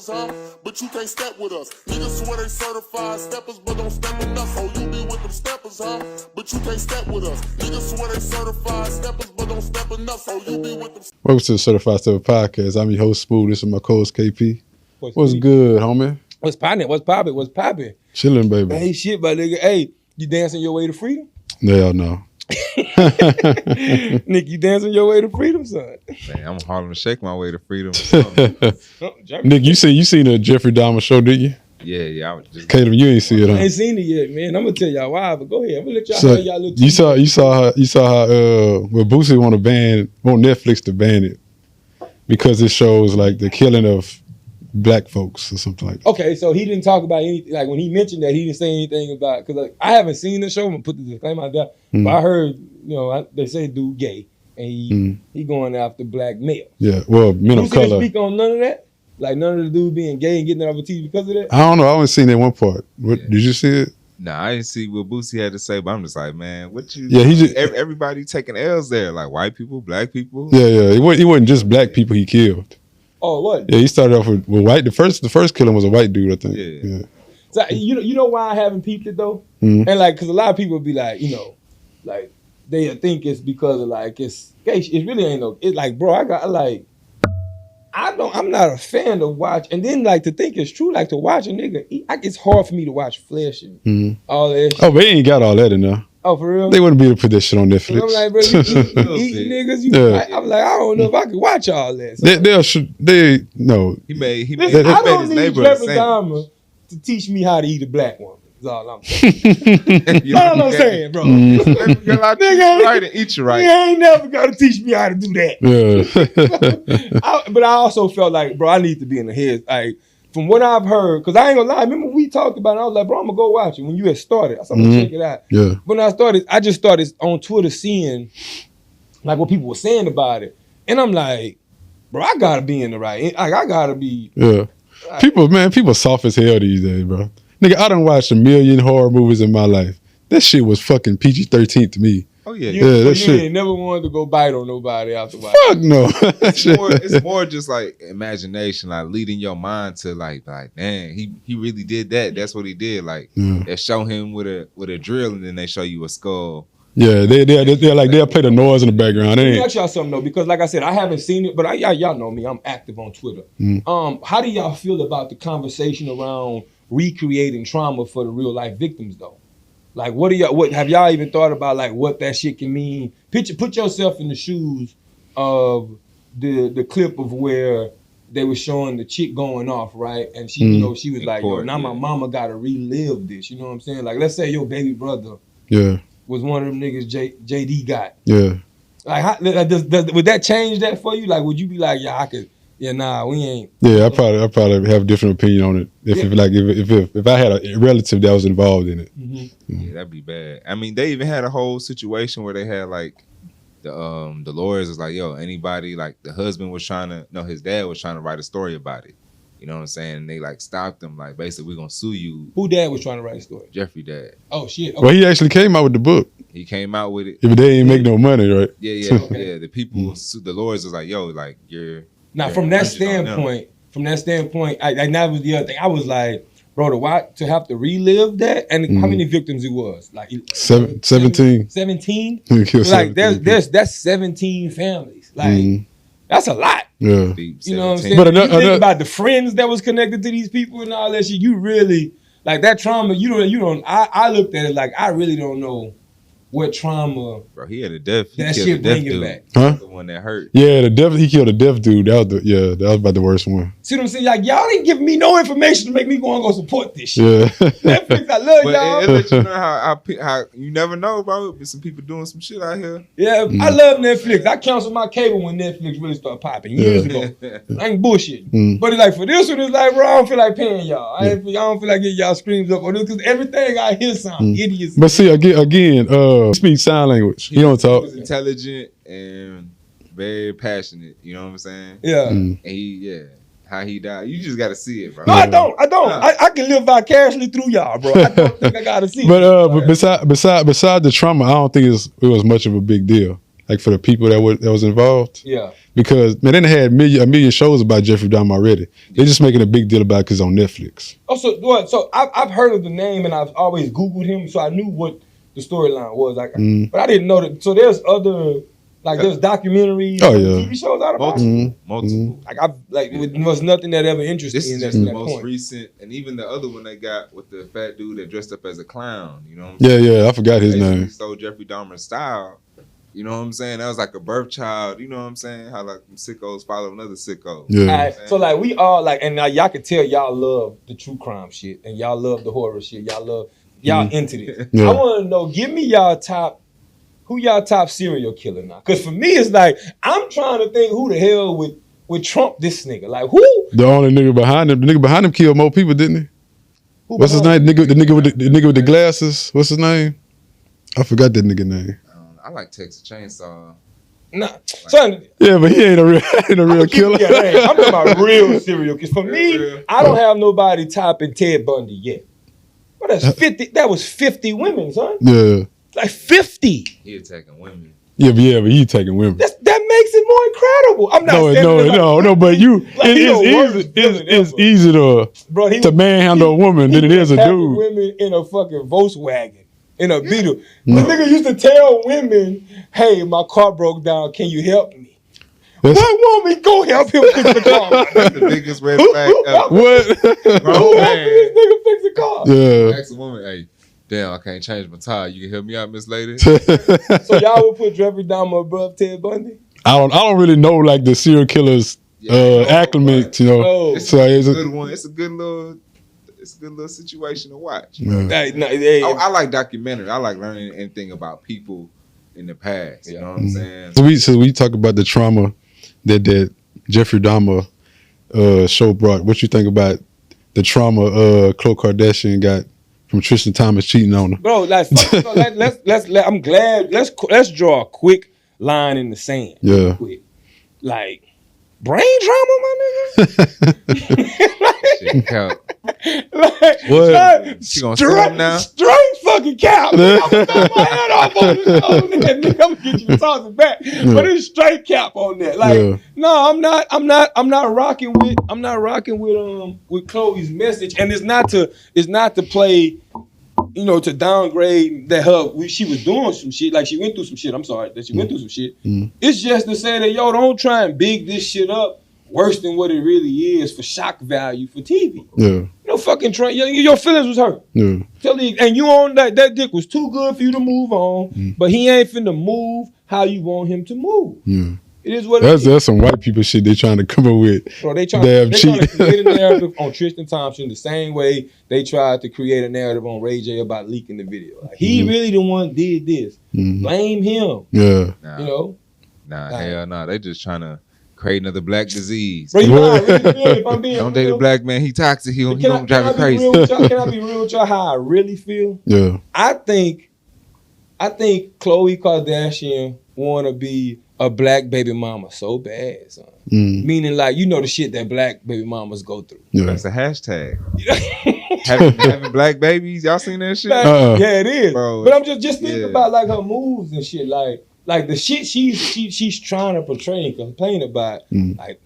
steppers, huh? But you can't step with us. Niggas swear they certified steppers, but don't step enough. Oh, you be with them steppers, huh? But you can't step with us. Niggas swear they certified steppers, but don't step enough. Oh, you be with them. Welcome to the Certified Stepper Podcast. I'm your host, Smooth. This is my co-host, KP. What's good, homie? What's poppin'? What's poppin'? What's poppin'? Chillin', baby. Hey, shit, my nigga. Hey, you dancing your way to freedom? Hell no. Nick, you dancing your way to freedom, son? Man, I'm Harlem Shake my way to freedom. Nick, you seen the Jeffrey Dahmer show, did you? Yeah. I was just Caleb, you ain't see it, huh? I ain't seen it yet, man. I'm gonna tell y'all why, but go ahead. I'm gonna let y'all So, know y'all look. you saw how well, Boosie want Netflix to ban it because it shows like the killing of black folks or something like that. Okay, so he didn't talk about anything. Like when he mentioned that, he didn't say anything about. Because like, I haven't seen the show. I'm gonna put the disclaimer out there. But I heard, they say dude gay and he going after black males. Yeah, well, men of color. Speak on none of that. Like none of the dude being gay and getting it off of TV because of that. I don't know. I haven't seen that one part. Did you see it? Nah, I didn't see what Boosie had to say, but I'm just like, man, what you? Yeah, he just everybody taking L's there, like white people, black people. Yeah. It wasn't just black people he killed. Oh, what? Yeah, he started off with white. The first killing was a white dude, I think. Yeah. So you know why I haven't peeped it though, Mm-hmm. and like because a lot of people be like, like they think it's because of like it's gay. It really ain't no. It's like, bro, I'm not a fan of watch, and then like to think it's true, like to watch a nigga eat, it's hard for me to watch flesh and all that shit. Oh, but they ain't got all that in there. Oh, for real? They wouldn't be able to put that shit on Netflix. I'm like, bro, you eat niggas. I'm like, I don't know if I could watch all that. So, He made I don't his need neighbor Jeffrey a saint. Dahmer to teach me how to eat a black woman. That's all I'm saying. That's all I'm saying, bro. Nigga, right and eat you right. He ain't never gonna teach me how to do that. Yeah. But I also felt like, bro, I need to be in the head. Like, from what I've heard, because I ain't gonna lie, remember we talked about it, I was like, bro, I'm gonna go watch it when you had started. I said, I'm gonna check it out. Yeah. When I just started on Twitter seeing like what people were saying about it. And I'm like, bro, I gotta be in the right. Like, I gotta be. Yeah. People soft as hell these days, bro. Nigga, I done watched a million horror movies in my life. That shit was fucking PG-13 to me. Oh yeah. That shit. Ain't never wanted to go bite on nobody after watching. Fuck no. It's more just like imagination, like leading your mind to like, man, he really did that. That's what he did. Like they show him with a drill, and then they show you a skull. Yeah, they're like they'll play the noise in the background. Let me ask y'all something though, because like I said, I haven't seen it, but y'all know me. I'm active on Twitter. How do y'all feel about the conversation around recreating trauma for the real life victims though? Like, what have y'all even thought about like what that shit can mean? Put yourself in the shoes of the clip of where they were showing the chick going off, right? And she, she was like, yo, now my mama gotta relive this. You know what I'm saying? Like, let's say your baby brother was one of them niggas JD got. Yeah. Like, would that change that for you? Like, would you be like, yeah, I could. Yeah, nah, we ain't. Yeah, I probably have a different opinion on it. If I had a relative that was involved in it. Yeah, that'd be bad. I mean, they even had a whole situation where they had like the lawyers was like, yo, anybody, like the husband was his dad was trying to write a story about it. You know what I'm saying? And they like stopped him, like basically we're gonna sue you. Who dad was trying to write a story? Jeffrey dad. Oh shit. Okay. Well, he actually came out with the book. He came out with it. If they ain't make no money, right? Yeah. Yeah. The people, the lawyers was like, yo, like you're. Now, from that standpoint, and that was the other thing. I was like, bro, to have to relive that, and how many victims it was? Like 17. 17? Like that's 17 families. Like that's a lot. Yeah. You know what I'm saying? But you think about the friends that was connected to these people and all that shit. You really like that trauma. You don't. I looked at it like I really don't know what trauma. Bro, he had a death. That shit bring it back. Huh? The one that hurt. Yeah, he killed a deaf dude. That was about the worst one. See what I'm saying? Like, y'all didn't give me no information to make me go support this shit. Yeah. Netflix, I love y'all. It let you know how you never know, bro. There's some people doing some shit out here. Yeah, I love Netflix. I canceled my cable when Netflix really started popping years ago. I ain't bullshit. But it's like for this one, it's like, bro, I don't feel like paying y'all. I don't feel like getting y'all screams up on this because everything I hear sound idiots. But see, again, he speaks sign language. He don't talk. He was intelligent and very passionate. You know what I'm saying? Yeah. And how he died. You just got to see it, bro. No, I don't. I can live vicariously through y'all, bro. I don't think I got to see it. But beside the trauma, I don't think it was much of a big deal. like for the people that was involved. Yeah. Because man, they had a million shows about Jeffrey Dahmer already. They're just making a big deal about it because on Netflix. Oh, so what? So I've heard of the name and I've always Googled him, so I knew what the storyline was. Like, but I didn't know that. So there's other, like, there's documentaries, TV shows out about it. Multiple. Like it was nothing that ever interested This me. is That's just the that most point. recent, and even the other one they got with the fat dude that dressed up as a clown. You know what I'm Yeah, saying? yeah, I forgot his Basically name. stole Jeffrey Dahmer's style. You know what I'm saying? That was like a birth child. You know what I'm saying? How like sickos follow another sicko. Yeah. All right, so like we all like, and now y'all can tell y'all love the true crime shit, and y'all love the horror shit. Y'all into this. Yeah. I want to know, give me y'all top serial killer now? Because for me, it's like I'm trying to think who the hell would trump this nigga. Like who? The only nigga behind him, the nigga behind him killed more people, didn't he? What's his name? The nigga with the glasses. What's his name? I forgot that nigga name. I like Texas Chainsaw. Nah, son. Yeah, but he ain't a real killer. I'm talking about real serial killers. For me, I don't have nobody topping Ted Bundy yet. But that's 50. That was 50 women, son. Yeah. Like 50. He attacking women. Yeah, but he taking women. That makes it more incredible. I'm not saying No, but you, like it's easy to manhandle a woman than it is a dude. Women in a fucking Volkswagen, in a Beetle. The nigga used to tell women, "Hey, my car broke down. Can you help me?" What woman go help him fix the car? That's the biggest red flag ever. What? Who helped this nigga fix the car? Yeah. Ask a woman, hey, damn, I can't change my tire. You can help me out, Miss Lady? So y'all would put Jeffrey Dahmer above Ted Bundy? I don't really know like the serial killers acclimates, you know. Oh. It's So a good one. It's a good little situation to watch. Yeah. I like documentary. I like learning anything about people in the past. You know what I'm saying? So we talk about the trauma that Jeffrey Dahmer show brought. What you think about the trauma Khloe Kardashian got from Tristan Thompson cheating on her? Bro, I'm glad. Let's draw a quick line in the sand. Yeah. Quick. Like brain trauma, my nigga. Shit count. What? She gonna sue him now? Straight fucking cap. I'm gonna throw my head off on this show, nigga. I'm gonna get you to toss it back. But it's straight cap on that. Like, no, I'm not rocking with Chloe's message. And it's not to play, you know, to downgrade that she was doing some shit. Like she went through some shit. I'm sorry that she went through some shit. It's just to say that, yo, don't try and big this shit up worse than what it really is for shock value for TV. Yeah. You know, fucking your feelings was hurt. Yeah. And you on that dick was too good for you to move on, but he ain't finna move how you want him to move. Yeah. It is what it is. That's some white people shit they trying to come up with. Bro, they trying to create a narrative on Tristan Thompson the same way they tried to create a narrative on Ray J about leaking the video. Like, he really the one did this. Blame him. Yeah. You know? Hell no. They just trying to create another black disease. Bro, you know how I really feel, if I'm being Don't date a black man. He toxic. He gonna drive you crazy. Can I be real with y'all how I really feel? Yeah. I think Khloe Kardashian wanna be a black baby mama so bad, son. Meaning, like, you know the shit that black baby mamas go through. Yeah. That's a hashtag. having black babies. Y'all seen that shit? Yeah, it is. Bro, but I'm just thinking about like her moves and shit. Like the shit she's trying to portray and complain about. Like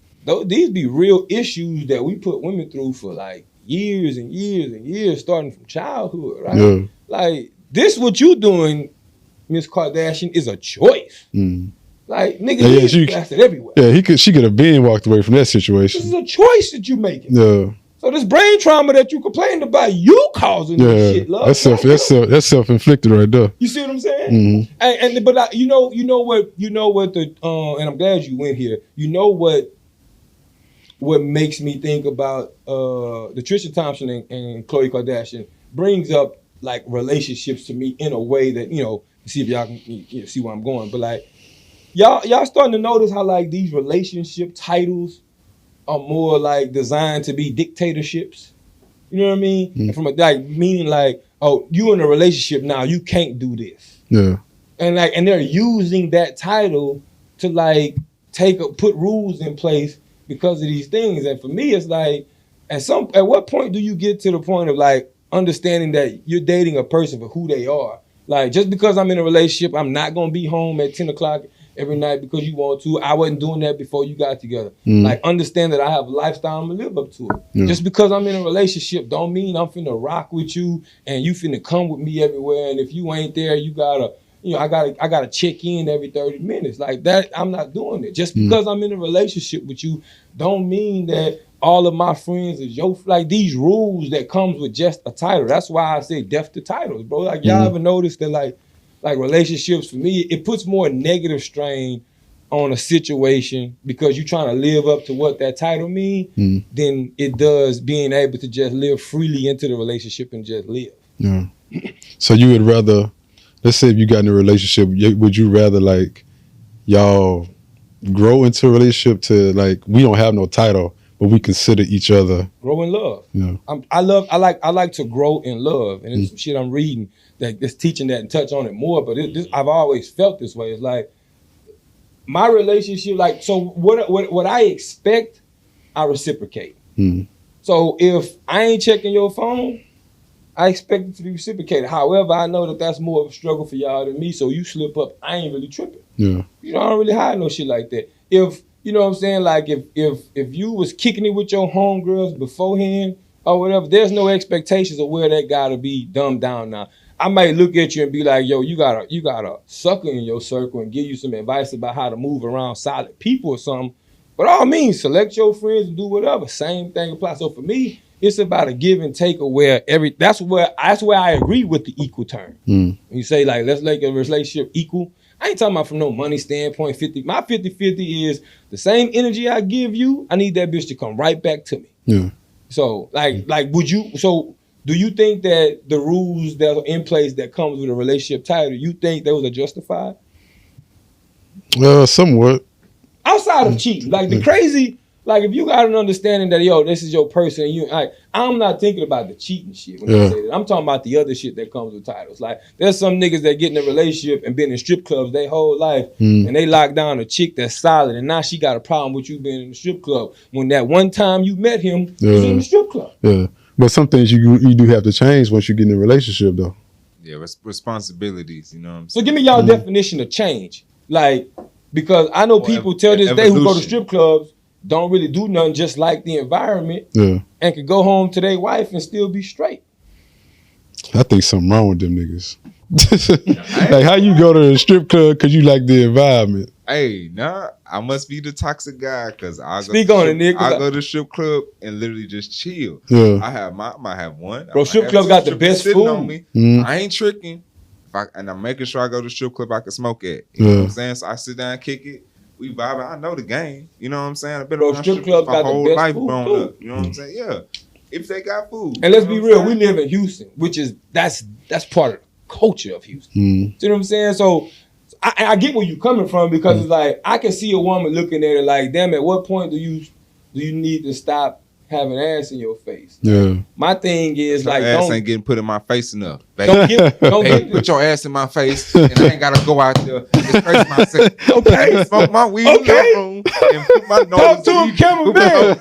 these be real issues that we put women through for like years and years and years, starting from childhood, right? Yeah. Like this, what you doing, Miss Kardashian, is a choice. Like nigga, she blasted everywhere. Yeah, she could have been walked away from that situation. This is a choice that you making. Yeah. So this brain trauma that you complained about, you causing this shit, love. That's self-inflicted right there. You see what I'm saying? But you know what the and I'm glad you went here. You know what makes me think about the Tristan Thompson and Khloe Kardashian brings up like relationships to me in a way that, you know, see if y'all can see where I'm going. But like y'all starting to notice how like these relationship titles are more like designed to be dictatorships. You know what I mean? From meaning like, oh, you in a relationship now, you can't do this. Yeah. And they're using that title to like put rules in place because of these things. And for me, it's like at what point do you get to the point of like understanding that you're dating a person for who they are? Like just because I'm in a relationship, I'm not gonna be home at 10 o'clock every night because you want to. I wasn't doing that before you got together. Like, understand that I have a lifestyle, I'm gonna live up to it. Yeah. Just because I'm in a relationship don't mean I'm finna rock with you and you finna come with me everywhere. And if you ain't there, you gotta, I gotta check in every 30 minutes. Like that, I'm not doing it. Just because I'm in a relationship with you don't mean that all of my friends is like these rules that comes with just a title. That's why I say death to titles, bro. Like y'all ever noticed that like relationships for me, it puts more negative strain on a situation because you're trying to live up to what that title mean than it does being able to just live freely into the relationship and just live. Yeah. So you would rather, let's say if you got in a relationship, would you rather like y'all grow into a relationship to like, we don't have no title, but we consider each other. Grow in love. Yeah. I like to grow in love. And it's some shit I'm reading that's teaching that and touch on it more. But I've always felt this way. It's like my relationship, like, so what I expect, I reciprocate. So if I ain't checking your phone, I expect it to be reciprocated. However, I know that that's more of a struggle for y'all than me. So you slip up, I ain't really tripping. Yeah. I don't really hide no shit like that. If you know what I'm saying, like if you was kicking it with your homegirls beforehand or whatever, there's no expectations of where that gotta be dumbed down now. I might look at you and be like, yo, you got a sucker in your circle and give you some advice about how to move around solid people or something. But all means, select your friends and do whatever. Same thing applies. So for me, it's about a give and take of where that's where I agree with the equal term. When you say like, let's make a relationship equal. I ain't talking about from no money standpoint. My 50-50 is the same energy I give you, I need that bitch to come right back to me. Yeah. So do you think that the rules that are in place that comes with a relationship title, you think those are justified? Somewhat. Outside of cheating, like the crazy, like if you got an understanding that, yo, this is your person, you like, I'm not thinking about the cheating shit when I say that. I'm talking about the other shit that comes with titles. Like there's some niggas that get in a relationship and been in strip clubs their whole life and they lock down a chick that's solid and now she got a problem with you being in the strip club when that one time you met him was in the strip club. Yeah. But some things you do have to change once you get in a relationship though. Yeah, responsibilities, you know what I'm So saying? give me y'all definition of change. Like, because I know people till this day who go to strip clubs don't really do nothing, just like the environment, and could go home to their wife and still be straight. I think something wrong with them niggas. Like how you go to a strip club because you like the environment? Hey, nah, I must be the toxic guy because I go to the strip club and literally just chill. Yeah. I might have one. Bro, strip club got the best food. On me. I ain't tricking. And I'm making sure I go to the strip club I can smoke at. You know what I'm saying? So I sit down, kick it. We vibe. I know the game. You know what I'm saying? I've been on strip club my whole life growing up. You know what I'm saying? Yeah. If they got food. And let's be real, we live in Houston, which is that's part of the culture of Houston. See what I'm saying? So I get where you're coming from because it's like I can see a woman looking at it like, damn, at what point do you need to stop having ass in your face? Yeah. My thing is your like, ass ain't getting put in my face enough. Baby. Don't put your ass in my face, and I ain't gotta go out there and disgrace myself. Okay, smoke my weed in the room and put my nose. Talk to him, cameraman.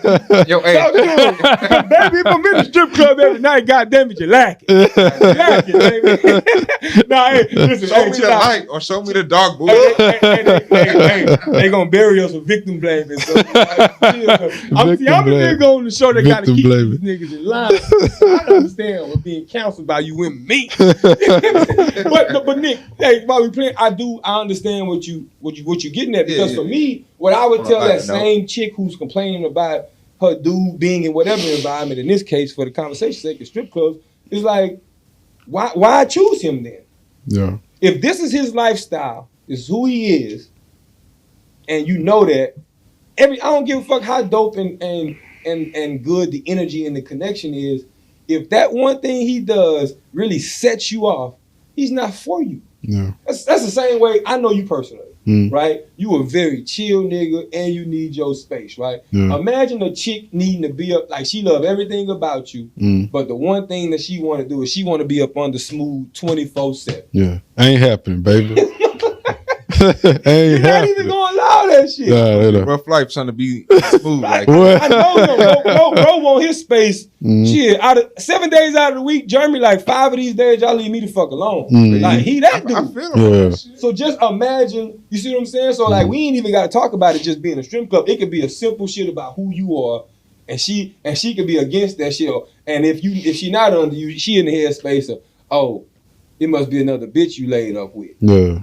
Yo, talk to him, baby. If I'm in the strip club every night, goddamn it, you lack it. You lack it, baby. Nah, hey, listen, show me the light or show me the dark, boy. They gonna bury us with victim blaming. So, I'm the nigga on the show that gotta keep these niggas in line. I don't understand what's being counseled by you and me. but Nick, hey, while we playing, I understand what you getting at because for me, what I would tell that same chick who's complaining about her dude being in whatever environment, in this case for the conversation's sake, the strip clubs, is like, why choose him then? Yeah. If this is his lifestyle, this is who he is, and you know that, I don't give a fuck how dope and good the energy and the connection is. If that one thing he does really sets you off, he's not for you. Yeah. That's the same way I know you personally, right? You a very chill nigga and you need your space, right? Yeah. Imagine a chick needing to be up, like she love everything about you, but the one thing that she want to do is she want to be up under smooth 24/7. Yeah, ain't happening, baby. You're not even gonna allow that shit. Rough life trying to be smooth like I know bro want his space. Shit, out of 7 days out of the week, Jeremy, like 5 of these days, y'all leave me the fuck alone. Like he that dude. I feel him. So just imagine, you see what I'm saying? So like we ain't even gotta talk about it just being a strip club. It could be a simple shit about who you are, and she could be against that shit. And if she not under you, she in the headspace of, oh, it must be another bitch you laid up with. Yeah.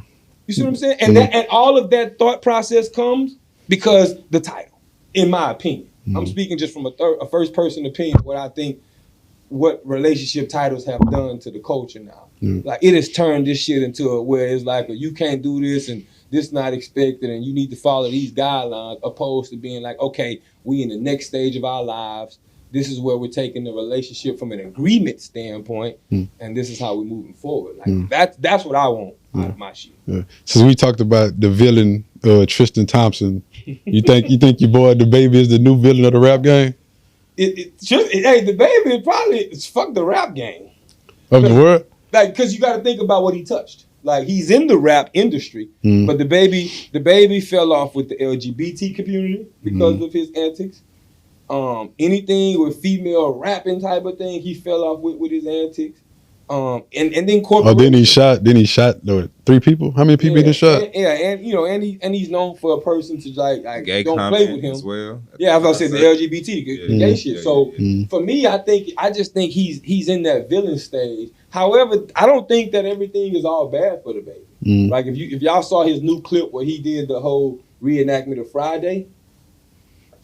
You see what I'm saying? And and all of that thought process comes because the title, in my opinion. I'm speaking just from a first person opinion, what I think what relationship titles have done to the culture now. Like it has turned this shit into where it's like you can't do this and this not expected and you need to follow these guidelines, opposed to being like, okay, we in the next stage of our lives. This is where we're taking the relationship from an agreement standpoint, and this is how we're moving forward. Like that's what I want out of my shit. Yeah. Since we talked about the villain, Tristan Thompson, you think your boy Dababy is the new villain of the rap game? Hey, Dababy probably fuck the rap game of the world. Like, because you got to think about what he touched. Like he's in the rap industry, but Dababy fell off with the LGBT community because of his antics. Anything with female rapping type of thing, he fell off with his antics. And then corporate. Oh, then he shot 3 people. How many people he shot? And he's known for a person to like gay don't play with him as well. Yeah, I was gonna say the LGBT, the gay shit. So for me, I just think he's in that villain stage. However, I don't think that everything is all bad for the baby. Like if y'all saw his new clip where he did the whole reenactment of Friday.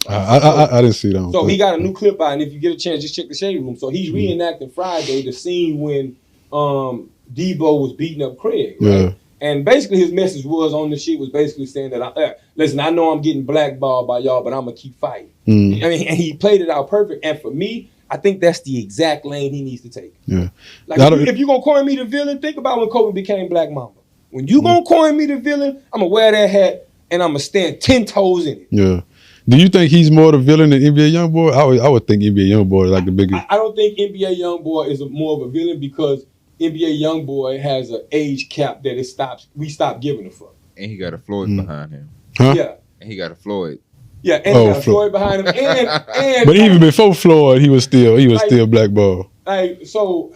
I didn't see that. So he got a new clip out, and if you get a chance, just check the Shade Room. So he's reenacting Friday, the scene when Debo was beating up Craig, right? Yeah. And basically his message was on the shit was basically saying that, listen, I know I'm getting blackballed by y'all, but I'm going to keep fighting. I mean, and he played it out perfect. And for me, I think that's the exact lane he needs to take. Yeah. Like if you're going to coin me the villain, think about when Kobe became Black Mamba. When you going to coin me the villain, I'm going to wear that hat and I'm going to stand 10 toes in it. Yeah. Do you think he's more the villain than NBA Youngboy? I would think NBA Youngboy is like the biggest. I don't think NBA Youngboy is more of a villain because NBA Youngboy has an age cap that we stop giving a fuck. And he got a Floyd behind him. Huh? Yeah. And he got a Floyd. Yeah, and he got a Floyd behind him. And but even before Floyd, he was still blackballed. Like, so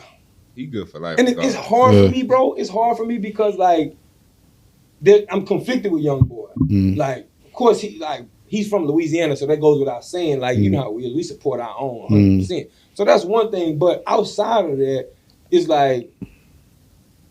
he good for life. And it's hard for me, bro. It's hard for me because like I'm conflicted with Youngboy. Like, of course he's from Louisiana, so that goes without saying. Like, you know how we support our own 100%. So that's one thing. But outside of that, it's like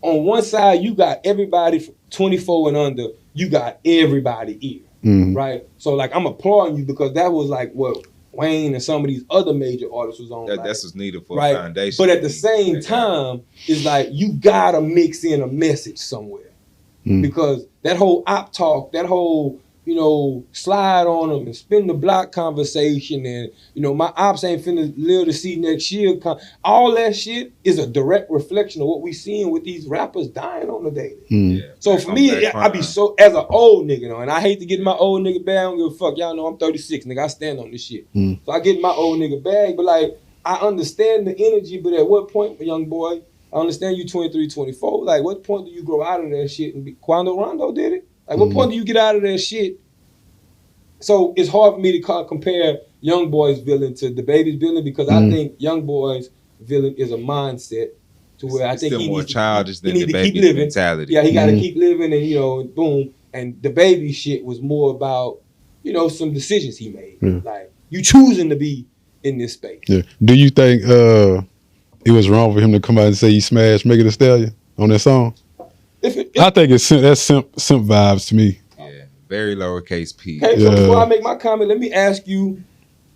on one side you got everybody from 24 and under. You got everybody here, right? So like I'm applauding you because that was like what Wayne and some of these other major artists was on. That's what's needed for a foundation. But at the same time, it's like you gotta mix in a message somewhere because that whole op talk, that whole slide on them and spin the block conversation and, my ops ain't finna live to see next year. All that shit is a direct reflection of what we seeing with these rappers dying on the daily. Yeah, so for me, I be so, as an old nigga, and I hate to get in my old nigga bag, I don't give a fuck. Y'all know I'm 36, nigga, I stand on this shit. So I get in my old nigga bag, but like, I understand the energy, but at what point, young boy, I understand you 23, 24, like what point do you grow out of that shit and be, Quando Rondo did it? Like, what point do you get out of that shit? So it's hard for me to compare Youngboy's villain to Dababy's villain because I think Youngboy's villain is a mindset to where I think still he more needs childish than to keep Dababy's living. mentality. Yeah, he got to keep living, and boom. And Dababy shit was more about some decisions he made. Like you choosing to be in this space. Yeah. Do you think it was wrong for him to come out and say he smashed Megan Thee Stallion on that song? I think that's simp vibes to me. Yeah, very lowercase p. Okay, so before I make my comment, let me ask you.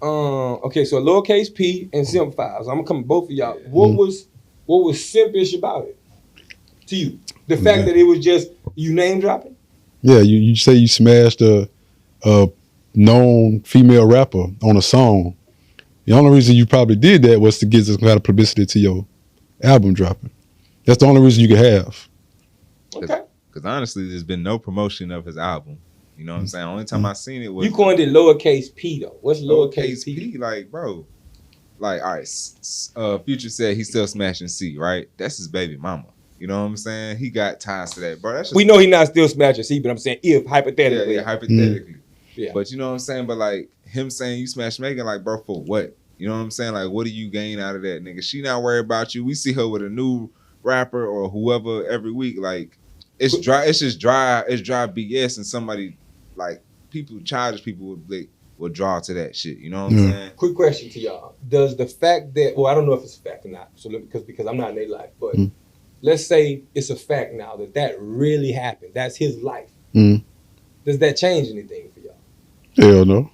Okay, so lowercase p and simp vibes. I'm gonna come to both of y'all. What was simpish about it to you? The fact that it was just you name dropping. Yeah, you say you smashed a known female rapper on a song. The only reason you probably did that was to get some kind of publicity to your album dropping. That's the only reason you could have. Okay. Because honestly, there's been no promotion of his album. You know what I'm saying? Only time I seen it was you coined it lowercase p though. What's lowercase p? Like, bro, like, all right. Future said he's still smashing C, right? That's his baby mama. You know what I'm saying? He got ties to that, bro. That's just, We know he not still smashing C, but I'm saying if hypothetically. yeah, hypothetically. Yeah. But you know what I'm saying? But like him saying you smash Megan, like, bro, for what? You know what I'm saying? Like, what do you gain out of that, nigga? She not worried about you. We see her with a new rapper or whoever every week. Like, it's dry. It's just dry. It's dry BS, and somebody like childish people will draw to that shit. You know what I'm saying? Quick question to y'all: does the fact that I don't know if it's a fact or not, so because I'm not in their life, but let's say it's a fact now that really happened. That's his life. Does that change anything for y'all? Hell no.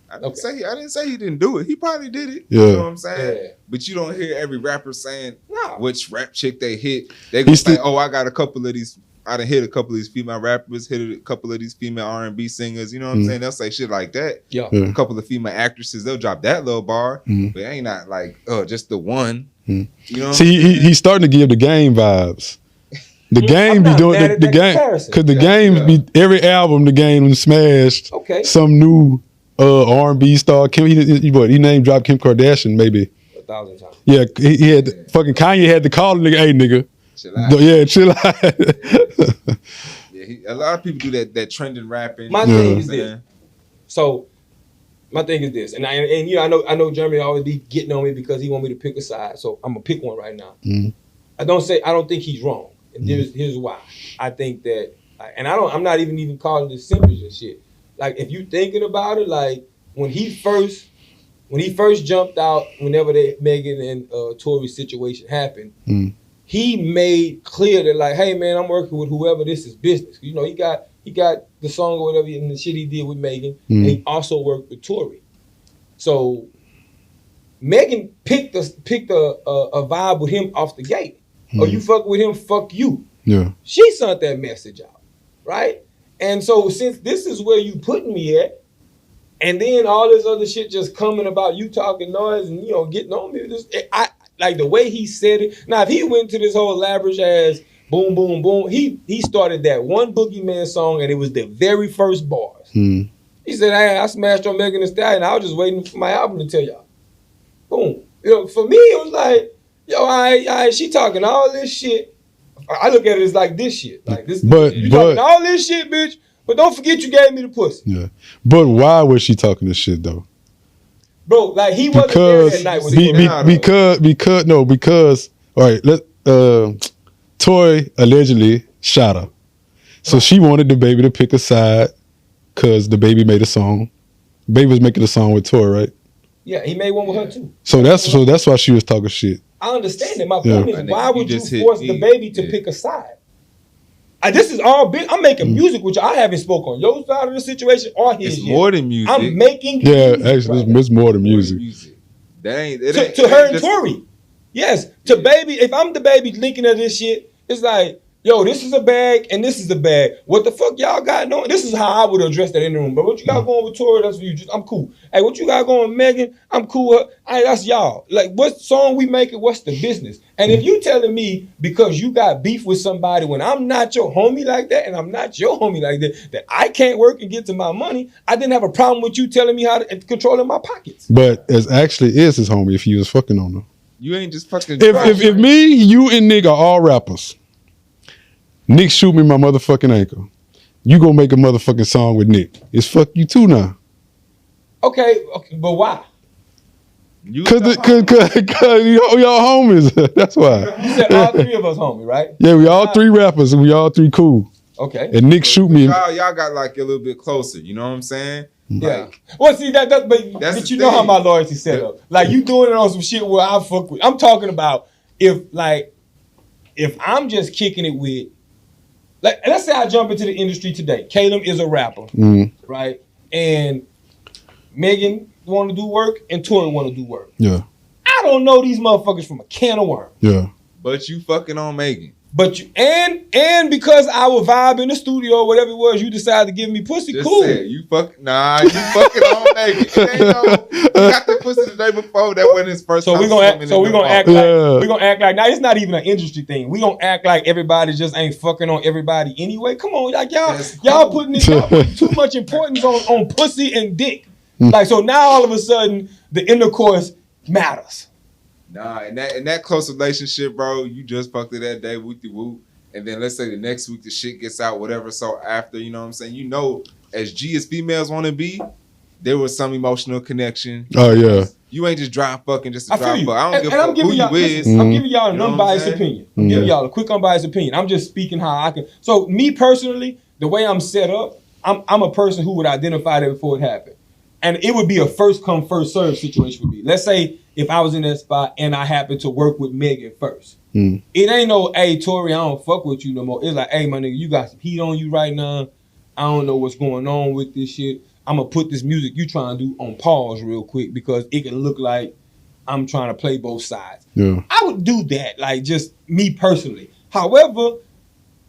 I didn't say he didn't do it. He probably did it. Yeah. You know what I'm saying? Yeah. But you don't hear every rapper saying Nah. which rap chick they hit. They gonna say, "Oh, I got a couple of these. I done hit a couple of these female rappers, hit a couple of these female R&B singers." You know what I'm saying? They'll say shit like that. Yeah. A couple of female actresses, they'll drop that little bar, but it ain't not like just the one. You know? What See, he's starting to give the game vibes. The game be doing the game because the game be every album. The game smashed. Okay. Some new R&B star. He name dropped Kim Kardashian maybe 1,000 times. Yeah, he had fucking Kanye had to call the nigga, hey nigga. Chill out. Yeah, chill out. Yeah, a lot of people do that trending rapping. My thing is this. So my thing is this, and you know, I know Jeremy always be getting on me because he want me to pick a side. So I'm gonna pick one right now. I don't think he's wrong. And here's why. I think that, and I'm not even calling this simpish and shit. Like if you thinking about it, like when he first jumped out, whenever Megan and Tory's situation happened, he made clear that like, hey man, I'm working with whoever, this is business. You know, he got the song or whatever and the shit he did with Megan, and he also worked with Tory. So Megan picked a vibe with him off the gate. Or you fuck with him, fuck you. Yeah. She sent that message out, right? And so since this is where you putting me at, and then all this other shit just coming about you talking noise and you know getting on me, I like the way he said it. Now if he went to this whole lavish ass boom boom boom, he started that one Boogeyman song and it was the very first bars. He said, "Hey, I smashed on Megan Thee Stallion. I was just waiting for my album to tell y'all." Boom. You know, for me it was like, yo, she talking all this shit. I look at it as like this shit. Like this, you talking all this shit, bitch. But don't forget you gave me the pussy. Yeah. But why was she talking this shit though? Bro, like he wasn't there that night when because all right, Tory allegedly shot her. So she wanted the baby to pick a side because the baby made a song. Baby was making a song with Tory, right? Yeah, he made one with her too. So that's why she was talking shit. I understand that. My point is, why would you just force the baby to pick a side? This is all big. I'm making music, which I haven't spoke on your side of the situation or his. It's more than music. I'm making music, actually, it's more than music. That ain't to her and Tory. Yes, to baby. If I'm the baby linking at this shit, it's like, yo, this is a bag and this is a bag. What the fuck y'all got going? This is how I would address that in the room. But what you got going with Tory, that's for you. I'm cool. Hey, what you got going with Megan? I'm cool. Hey, that's y'all. Like, what song we making? What's the business? And if you telling me because you got beef with somebody when I'm not your homie like that and I'm not your homie like that I can't work and get to my money, I didn't have a problem with you telling me how to control my pockets. But it actually is his homie if he was fucking on her. You ain't just fucking. If me, you, and Nick are all rappers. Nick shoot me my motherfucking ankle. You gonna make a motherfucking song with Nick. It's fuck you too now. Okay, but why? Cause y'all homies. That's why. You said all three of us homie, right? Yeah, we all three rappers and we all three cool. Okay. And Nick shoot me. Y'all got like a little bit closer. You know what I'm saying? Yeah. Well, see but you know how my loyalty set up. Like you doing it on some shit where I fuck with. I'm talking about if I'm just kicking it with. Like, let's say I jump into the industry today. Caleb is a rapper, right? And Megan want to do work, and Tory want to do work. Yeah. I don't know these motherfuckers from a can of worms. Yeah. But you fucking on Megan. But you and because I would vibe in the studio or whatever it was, you decided to give me pussy. Just cool. You fucking on Megan. You got the pussy the day before. That wasn't his first. So we're gonna act like now it's not even an industry thing. We gonna act like everybody just ain't fucking on everybody anyway. Come on, like y'all putting too much importance on pussy and dick. Like so now all of a sudden the intercourse matters. Nah, in that close relationship, bro, you just fucked it that day, whoop de whoop. And then let's say the next week the shit gets out, whatever. So after, you know what I'm saying? You know, as G as females want to be, there was some emotional connection. Oh yeah. You ain't just dry fucking just to I feel dry you. fuck. I don't give a I'm fuck giving who y'all, you is. listen, I'm giving y'all an You know what I'm unbiased saying? opinion. I'm giving y'all a quick unbiased opinion. I'm just speaking how I can. So me personally, the way I'm set up, I'm a person who would identify that before it happened. And it would be a first come, first serve situation for me. Let's say if I was in that spot and I happened to work with Megan first. It ain't no, hey, Tori, I don't fuck with you no more. It's like, hey, my nigga, you got some heat on you right now. I don't know what's going on with this shit. I'm going to put this music you trying to do on pause real quick because it can look like I'm trying to play both sides. Yeah. I would do that, like just me personally. However,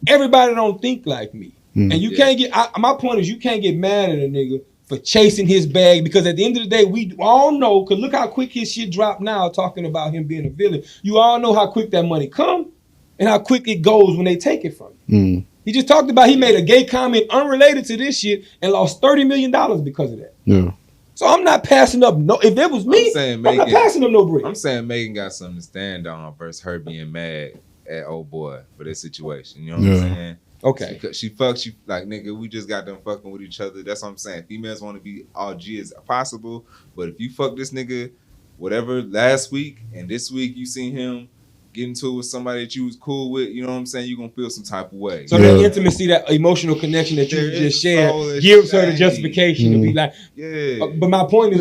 everybody don't think like me. And you can't get, my point is you can't get mad at a nigga for chasing his bag because at the end of the day, we all know, because look how quick his shit dropped now talking about him being a villain. You all know how quick that money come and how quick it goes when they take it from you. He just talked about he made a gay comment unrelated to this shit and lost $30 million because of that. Yeah. So I'm not passing up no, if it was me, I'm not passing up no bread. I'm saying Megan got something to stand on versus her being mad at old boy for this situation. You know what I'm saying? Okay. She fucks you like, nigga, we just got them fucking with each other. That's what I'm saying. Females want to be all G as possible, but if you fuck this nigga, whatever, last week and this week you seen him get into it with somebody that you was cool with, you know what I'm saying? You're going to feel some type of way. So that intimacy, that emotional connection that you just shared gives her the justification to be like, but my point is,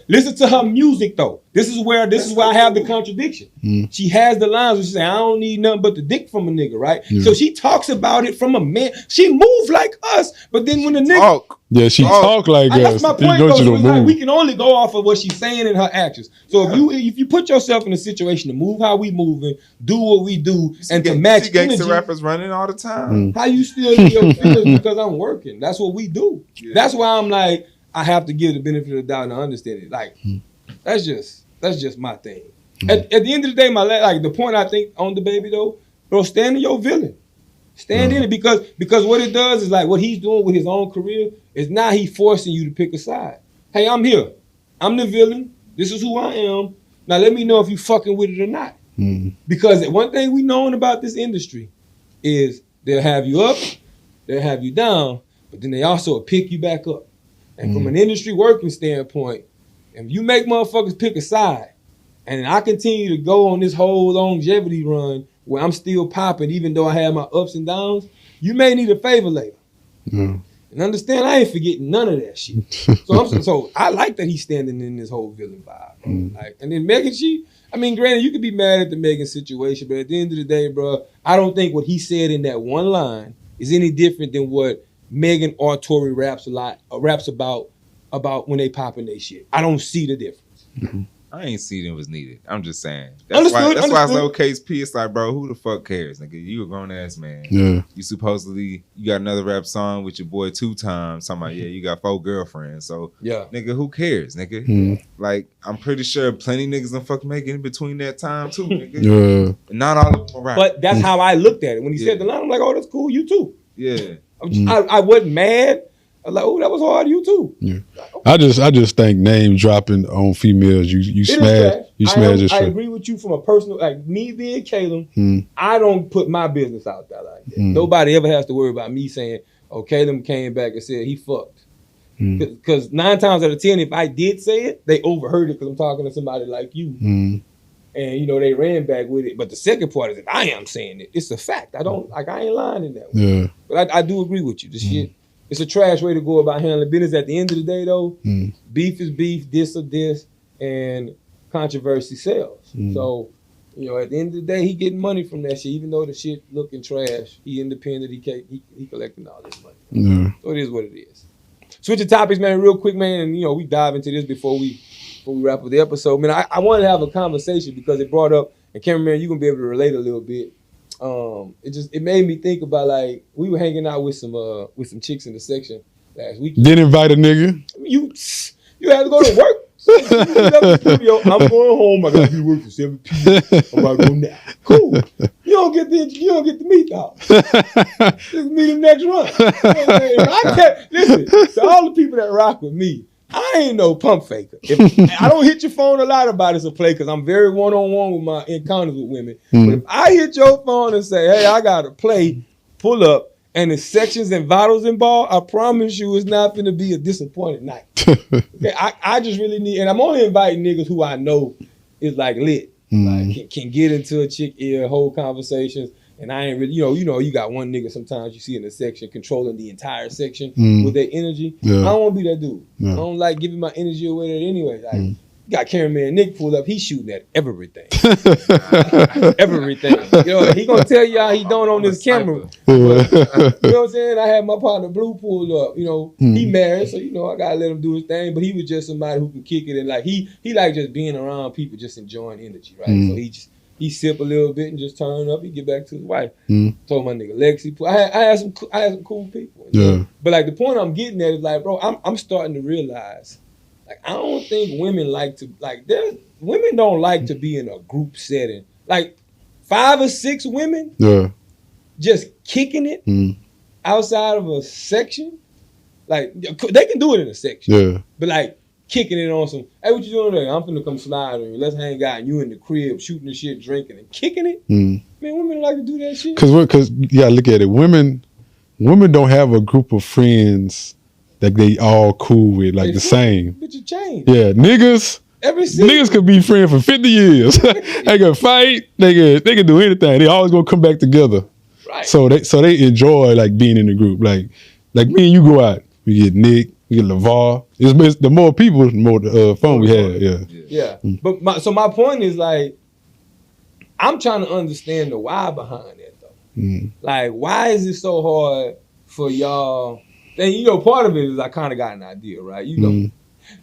listen to her music though. This is where I have the contradiction. She has the lines where she say, I don't need nothing but the dick from a nigga, right? So she talks about it from a man. She moves like us, but then when the nigga talk. Yeah, she talk like us. That's my point though. So like, we can only go off of what she's saying and her actions. So if you put yourself in a situation to move how we moving, do what we do, and to match gangster energy, rappers running all the time. how you still need your feelings because I'm working? That's what we do. That's why I'm like, I have to give the benefit of the doubt and understand it. Like, that's just my thing. At the end of the day, like the point I think on Dababy though, bro, stand in your villain. Stand in it because what it does is like what he's doing with his own career is now he forcing you to pick a side. Hey, I'm here. I'm the villain. This is who I am. Now let me know if you fucking with it or not. Because one thing we known about this industry is they'll have you up, they'll have you down, but then they also will pick you back up. And from an industry working standpoint, if you make motherfuckers pick a side, and I continue to go on this whole longevity run where I'm still popping, even though I have my ups and downs, you may need a favor later. And understand, I ain't forgetting none of that shit. So I like that he's standing in this whole villain vibe. Like, and then Megan, granted, you could be mad at the Megan situation, but at the end of the day, bro, I don't think what he said in that one line is any different than what Megan or Tory raps about when they popping their shit. I don't see the difference. I ain't seen it was needed. I'm just saying. That's why it's like Case P. It's like, bro, who the fuck cares, nigga? You a grown ass man. Yeah. You got another rap song with your boy 2 times. Talking about, you got 4 girlfriends. So, nigga, who cares, nigga? Like, I'm pretty sure plenty niggas done fuck Megan in between that time too, nigga. Yeah. Not all of them are rap. But that's how I looked at it. When he said the line, I'm like, oh, that's cool. You too. Yeah. I wasn't mad. I was like, oh, that was hard. You too. Yeah. I just think name dropping on females, you smash this I shit. agree with you from a personal, like me being Caleb, I don't put my business out there like that. Nobody ever has to worry about me saying, oh, Caleb came back and said he fucked. Because 9 times out of 10, if I did say it, they overheard it because I'm talking to somebody like you. And, they ran back with it. But the second part is if I am saying it, it's a fact. I ain't lying in that way. Yeah. But I do agree with you. This shit, it's a trash way to go about handling business. At the end of the day, though, beef is beef, this or this, and controversy sells. So, at the end of the day, he getting money from that shit. Even though the shit looking trash, he independent, he collecting all this money. Yeah. So it is what it is. Switching topics, man, real quick, man, and we dive into this before we wrap up the episode. Man, I wanted to have a conversation because it brought up, and Cameron, you're gonna be able to relate a little bit. It made me think about, like, we were hanging out with some chicks in the section last week. Didn't invite a nigga. You had to go to work. I'm going home. I got to be to work for 7 p.m. I'm about to go now. Cool. You don't get to meet dog. Just meet him next run. Listen, to all the people that rock with me, I ain't no pump faker. If I don't hit your phone a lot about it's a play because I'm very one-on-one with my encounters with women. But if I hit your phone and say, hey, I got to play, pull up, and the sections and vitals involved, I promise you it's not going to be a disappointed night. Okay, I just really need, and I'm only inviting niggas who I know is like lit. Like can get into a chick ear, hold conversations. And I ain't really, you got one nigga sometimes you see in the section controlling the entire section with their energy. Yeah. I don't want to be that dude. Yeah. I don't like giving my energy away there anyway. Like, you got cameraman Nick pulled up, he's shooting at everything. Everything. He gonna tell y'all he don't on this camera. But, you know what I'm saying? I had my partner Blue pulled up. He married, so I gotta let him do his thing. But he was just somebody who can kick it and like he like just being around people, just enjoying energy, right? So he sip a little bit and just turn up. He get back to his wife. Told my nigga Lexi. I had some cool people. Yeah. But like the point I'm getting at is like, bro, I'm starting to realize, like I don't think women like to women don't like to be in a group setting. Like 5 or 6 women, just kicking it outside of a section. Like they can do it in a section, but like. Kicking it on some, hey, what you doing there? I'm finna come slide on you. Let's hang out. And you in the crib shooting the shit, drinking and kicking it. Man, women like to do that shit. Cause yeah, look at it. Women don't have a group of friends that they all cool with, like the same. Bitch, you change. Yeah, niggas could be friends for 50 years. They can fight. They can do anything. They always gonna come back together. Right. So they enjoy like being in the group. Like me and you go out. We get Nick. We get LeVar. It's the more people, the more fun we have. Yeah. But my point is like, I'm trying to understand the why behind that though. Like, why is it so hard for y'all? And part of it is I kind of got an idea, right?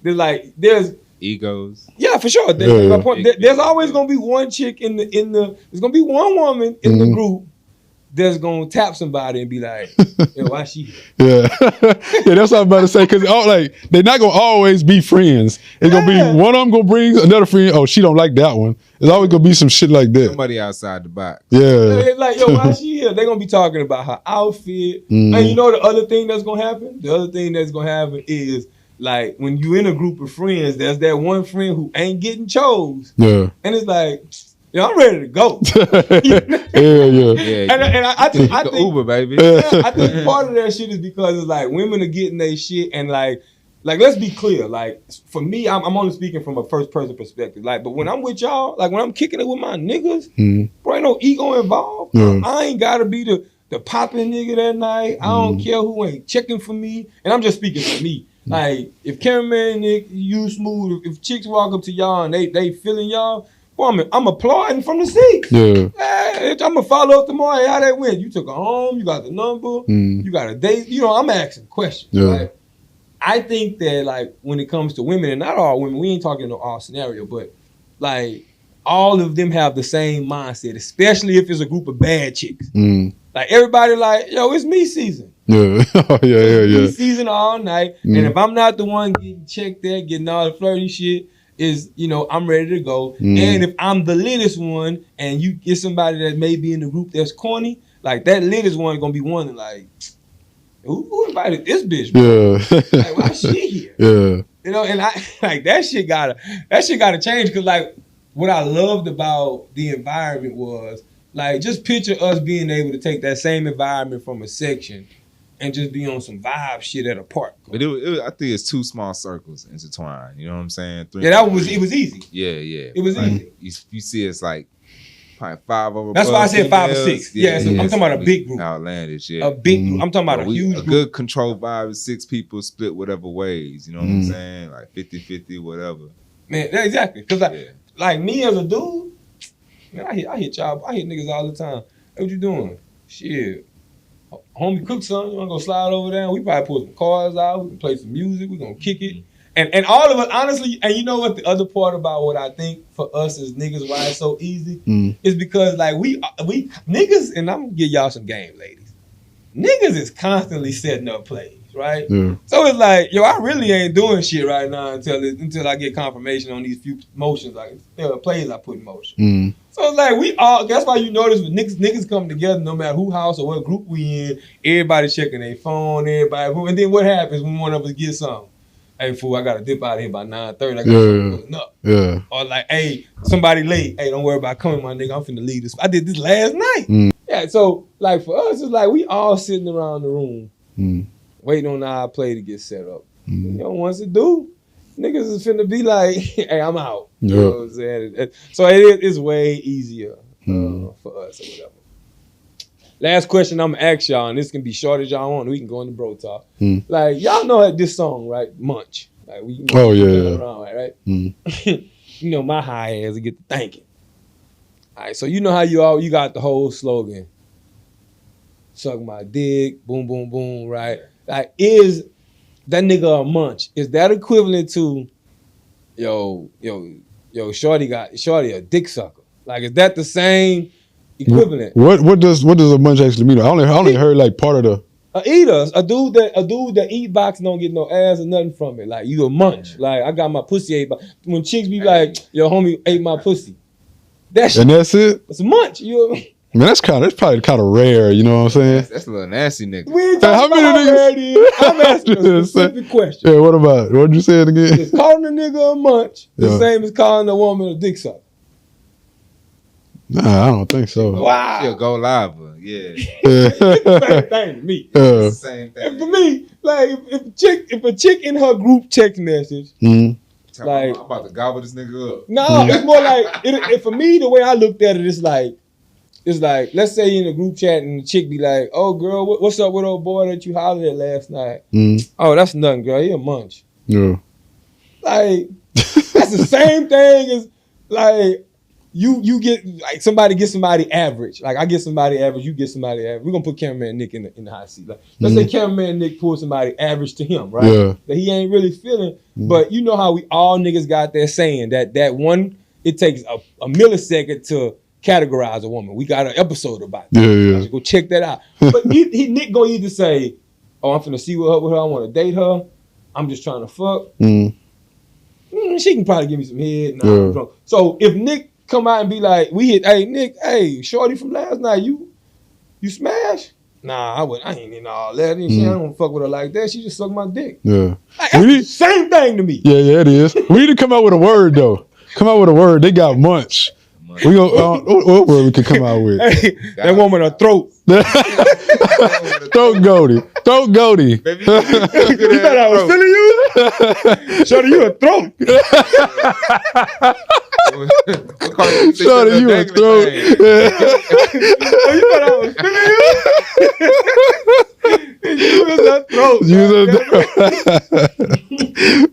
There's egos. Yeah, for sure. My point. There's always gonna be one chick in the. There's gonna be one woman in the group that's gonna tap somebody and be like, yo, why she here? Yeah. Yeah, that's what I'm about to say. Cause they're not gonna always be friends. It's gonna be one of them gonna bring another friend. Oh, she don't like that one. There's always gonna be some shit like that. Somebody outside the box. Yeah. It's like, yo, why she here? They're gonna be talking about her outfit. And the other thing that's gonna happen? The other thing that's gonna happen is like when you in a group of friends, there's that one friend who ain't getting chose. Yeah. And it's like, yo, I'm ready to go. Yeah. And I think Uber, baby. I think part of that shit is because it's like women are getting their shit and like let's be clear. Like for me, I'm only speaking from a first person perspective. Like, but when I'm with y'all, like when I'm kicking it with my niggas, bro, ain't no ego involved. I ain't gotta be the popping nigga that night. I don't care who ain't checking for me. And I'm just speaking for me. Like if cameraman Nick, you smooth, if chicks walk up to y'all and they feeling y'all. Well, I'm applauding from the seat. Yeah. Hey, I'm gonna follow up tomorrow. Hey, how that went? You took her home. You got the number. You got a date. I'm asking questions. Yeah. Right? I think that like when it comes to women, and not all women, we ain't talking no all scenario, but like all of them have the same mindset, especially if it's a group of bad chicks. Like everybody, like yo, it's me season. Yeah. Yeah. Me season all night, and if I'm not the one getting checked there, getting all the flirty shit. Is I'm ready to go, and if I'm the littest one, and you get somebody that may be in the group that's corny, like that littest one gonna be one like, who invited this bitch? Bro? Yeah, like why she here? Yeah, and I like that shit gotta change because like what I loved about the environment was like just picture us being able to take that same environment from a section. And just be on some vibe shit at a park. But I think it's 2 small circles intertwined. You know what I'm saying? 3, yeah, it was easy. Yeah. It was easy. You see, it's like probably 5 over. That's why I said 5 or 6. Yeah, I'm talking about a big group. Outlandish, yeah. A big group. I'm talking about a huge group. A good controlled vibe is 6 people split whatever ways. You know what I'm saying? Like 50-50, whatever. Man, exactly. Because like me as a dude, man, I hit y'all. I hit niggas all the time. Hey, what you doing? Shit. Homie cook something, you wanna go slide over there? We probably pull some cars out, we can play some music, we gonna kick it. And all of us, honestly, and you know what the other part about what I think for us as niggas, why it's so easy, is because like we niggas, and I'm gonna give y'all some game, ladies. Niggas is constantly setting up plays, right? Yeah. So it's like, yo, I really ain't doing shit right now until I get confirmation on these few motions, like plays I put in motion. So it's like that's why you notice when niggas come together, no matter who house or what group we in, everybody checking their phone, and then what happens when one of us gets something? hey fool, I gotta dip out of here by 9:30. I got pulling up. Yeah. Or like, hey, somebody late. Hey, don't worry about coming, my nigga. I'm finna leave this. I did this last night. Yeah, so like for us, it's like we all sitting around the room waiting on our play to get set up. You know, once it do, niggas is finna be like, hey, I'm out. You know what I'm saying? So it's way easier for us or whatever. Last question I'm gonna ask y'all, and this can be short as y'all want. We can go into bro talk. Like y'all know this song, right? Munch. Like we around, right? You know my high ass to get to thinking. All right, so you know how you got the whole slogan. Suck my dick, boom, boom, boom, right? Like, is that nigga a munch? Is that equivalent to, yo, shorty a dick sucker? Like, is that the same equivalent? What does a munch actually mean? I only heard like part of the. A eater, a dude that eat box don't get no ass or nothing from it. Like, you a munch. Like, I got my pussy ate by. When chicks be like, yo, homie ate my pussy. That's it? It's a munch. Man, that's probably kind of rare, you know what I'm saying? That's a little nasty nigga. We ain't talking about how rare it is. I'm asking a specific question. Yeah, what about it? What'd you say it again? Is calling a nigga a munch the same as calling a woman a dick sucker? Nah, I don't think so. Wow. She'll go live, yeah. It's the same thing to me. It's the same thing. And for me, like if a chick in her group text message, like I'm about to gobble this nigga up. No, it's more like for me, the way I looked at it, it's like let's say you in a group chat and the chick be like, "Oh girl, what's up with old boy that you hollered at last night?" Oh, that's nothing, girl. He a munch. Yeah. Like that's the same thing as like you get like somebody get somebody average. Like I get somebody average, you get somebody average. We're gonna put cameraman Nick in the hot seat. Like, let's say cameraman Nick pulls somebody average to him, right? Yeah. That he ain't really feeling. But you know how we all niggas got there saying that one, it takes a millisecond to categorize a woman. We got an episode about that. Yeah. Go check that out. But Nick gonna either say, "Oh, I'm finna see with her. I want to date her. I'm just trying to fuck." She can probably give me some head. Nah, I'm drunk. So if Nick come out and be like, we hit, hey Nick, hey shorty from last night, you smash? Nah, I ain't in all that. I don't fuck with her like that. She just sucked my dick. Yeah. Like, same thing to me. Yeah, it is. We need to come out with a word though. Come out with a word. They got munch. We go. What word we could come out with? Hey, that woman a throat. Throat goatee. Throat goatee. Baby, You thought I was feeling you? Shorty, you a throat. Shorty, you a throat. Oh, you thought I was feeling you? You was a throat.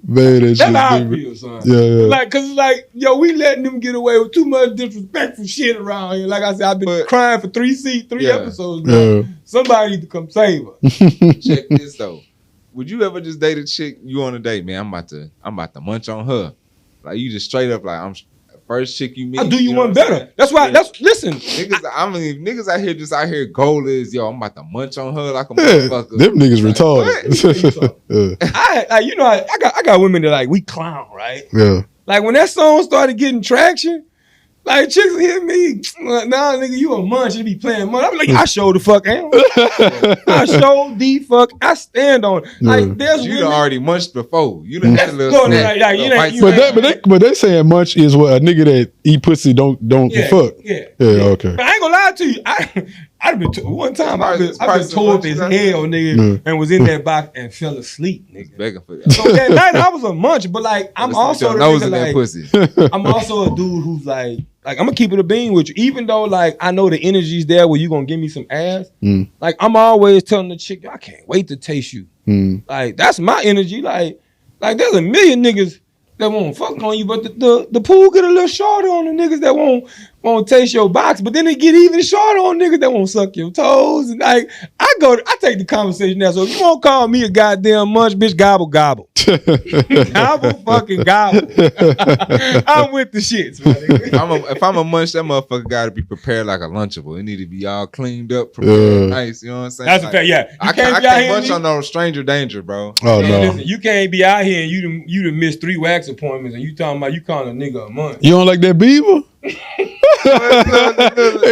Man, that's how I feel, son. Yeah. Like, cause it's like, yo, we letting them get away with too much disrespectful shit around here. Like I said, I've been crying for three episodes now. Yeah. Somebody need to come save her. Check this though. Would you ever just date a chick you on a date, man? I'm about to munch on her. Like you just straight up like I'm first chick you meet. I'll do you one know better. That's why. Listen. Niggas out here goal is yo. I'm about to munch on her like a motherfucker. Them niggas retarded. I got women that like we clown, right? Yeah. Like when that song started getting traction, like chicks hit me. Nah, nigga, you a munch. You be playing munch. I'm like, I show the fuck am. I show the fuck. I stand on it. Like there's you women. done already munched before. You done had a little snack. But they saying munch is what a nigga that eat pussy don't fuck. Yeah. Okay. But I ain't gonna lie to you. I've been one time I've been told as hell, nigga, and was in that box and fell asleep, nigga. Begging for that. So that night I was a munch, but like I'm also the nigga, like, pussy. I'm also a dude who's like I'm gonna keep it a bean with you, even though like I know the energy's there where you gonna give me some ass. Like I'm always telling the chick, I can't wait to taste you. Like that's my energy. Like there's a million niggas that won't fuck on you, but the pool get a little shorter on the niggas that won't taste your box, but then it get even shorter on niggas that won't suck your toes. And like I take the conversation now. So if you won't call me a goddamn munch, bitch, gobble. Gobble fucking gobble. I'm with the shits, man. If I'm a munch, that motherfucker gotta be prepared like a Lunchable. It need to be all cleaned up, prepared nice. You know what I'm saying? That's a fact, yeah. I can't munch on no stranger danger, bro. Oh no. Listen, you can't be out here and you done missed 3 wax appointments and you talking about you calling a nigga a munch. You don't like that beaver? You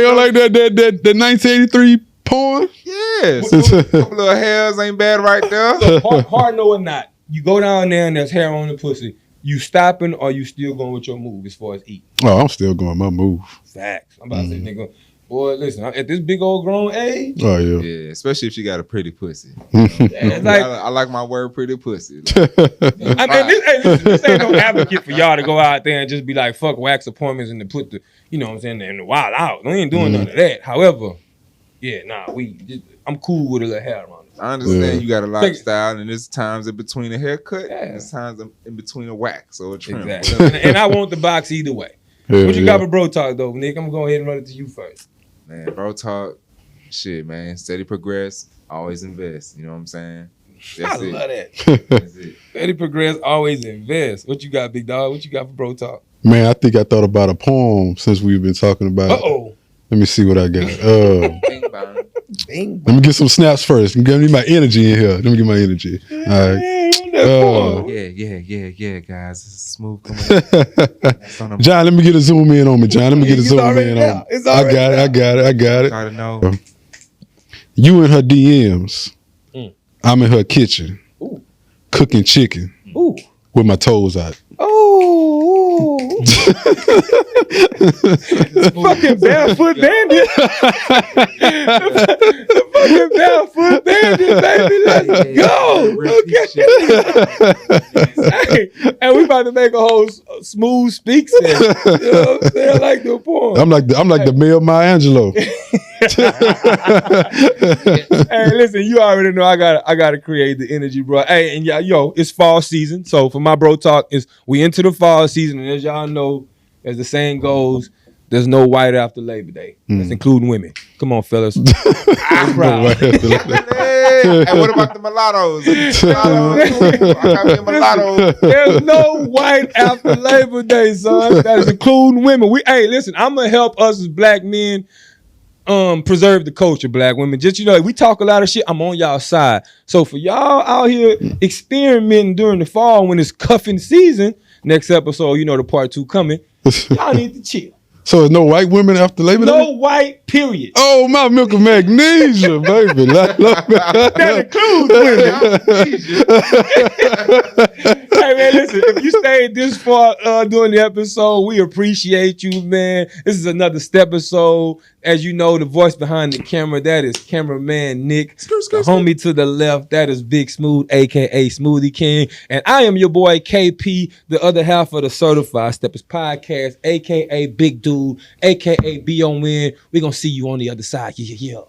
don't like that 1983 porn? Yeah, so a couple of hairs ain't bad right there. So hard no or not. you go down there and there's hair on the pussy. You stopping or you still going with your move as far as eating? Oh, I'm still going my move. Facts. I'm about to say, nigga, boy, listen, at this big old grown age. Oh yeah. Yeah, especially if she got a pretty pussy. It's like, I like my word pretty pussy. I mean, this ain't no advocate for y'all to go out there and just be like, fuck wax appointments and to put the, you know what I'm saying, and the wild out. We ain't doing none of that. However, yeah, nah, I'm cool with a little hair around it. I understand you got a lifestyle, and there's times in between a haircut, and there's times in between a wax or a trim. Exactly. and I want the box either way. Yeah, What you got for bro talk though, Nick? I'm gonna go ahead and run it to you first. Man, bro talk, shit, man. Steady progress, always invest. You know what I'm saying? That's I it. love that. That's it. Steady progress, always invest. What you got, big dog? What you got for bro talk? Man, I think I thought about a poem since we've been talking about it. Uh-oh. Let me see what I got. Bing bang. Bing. Let me get some snaps first. Give me my energy in here. Let me get my energy. All right. Yeah, guys. This is smooth. Come on. John, let me get a zoom in on me, John. Let me get a zoom in on me. I got it. Gotta know. You in her DMs. I'm in her kitchen. Ooh. Cooking chicken. Ooh. With my toes out. Oh. Fucking barefoot bandit. The fucking barefoot bandit, baby. Let's go. Okay. Hey, we about to make a whole smooth speak set. You know what I'm saying? Like the poem. I'm like the male Maya Angelou. Hey, listen, you already know I gotta create the energy, bro. Hey, and yo, it's fall season. So for my bro talk, we into the fall season, and as y'all know, as the saying goes, there's no white after Labor Day. That's including women. Come on, fellas. I'm proud. Hey, what about the mulattoes? I got me a mulatto. There's no white after Labor Day, son. That is including women. Listen, I'm gonna help us as black men preserve the culture, black women. Just, we talk a lot of shit. I'm on y'all side. So for y'all out here experimenting during the fall when it's cuffing season, next episode, the part 2 coming, y'all need to chill. So there's no white women after Labor Day? No white, period. Oh, my milk of magnesia, baby. That includes women. Hey, man, listen, if you stayed this far during the episode, we appreciate you, man. This is another step episode. As you know, the voice behind the camera, that is cameraman Nick. The homie to the left, that is Big Smooth, a.k.a. Smoothie King. And I am your boy, KP, the other half of the Certified Steppers Podcast, a.k.a. Big Dude, a.k.a. Be On Win. We're going to see you on the other side. Yeah.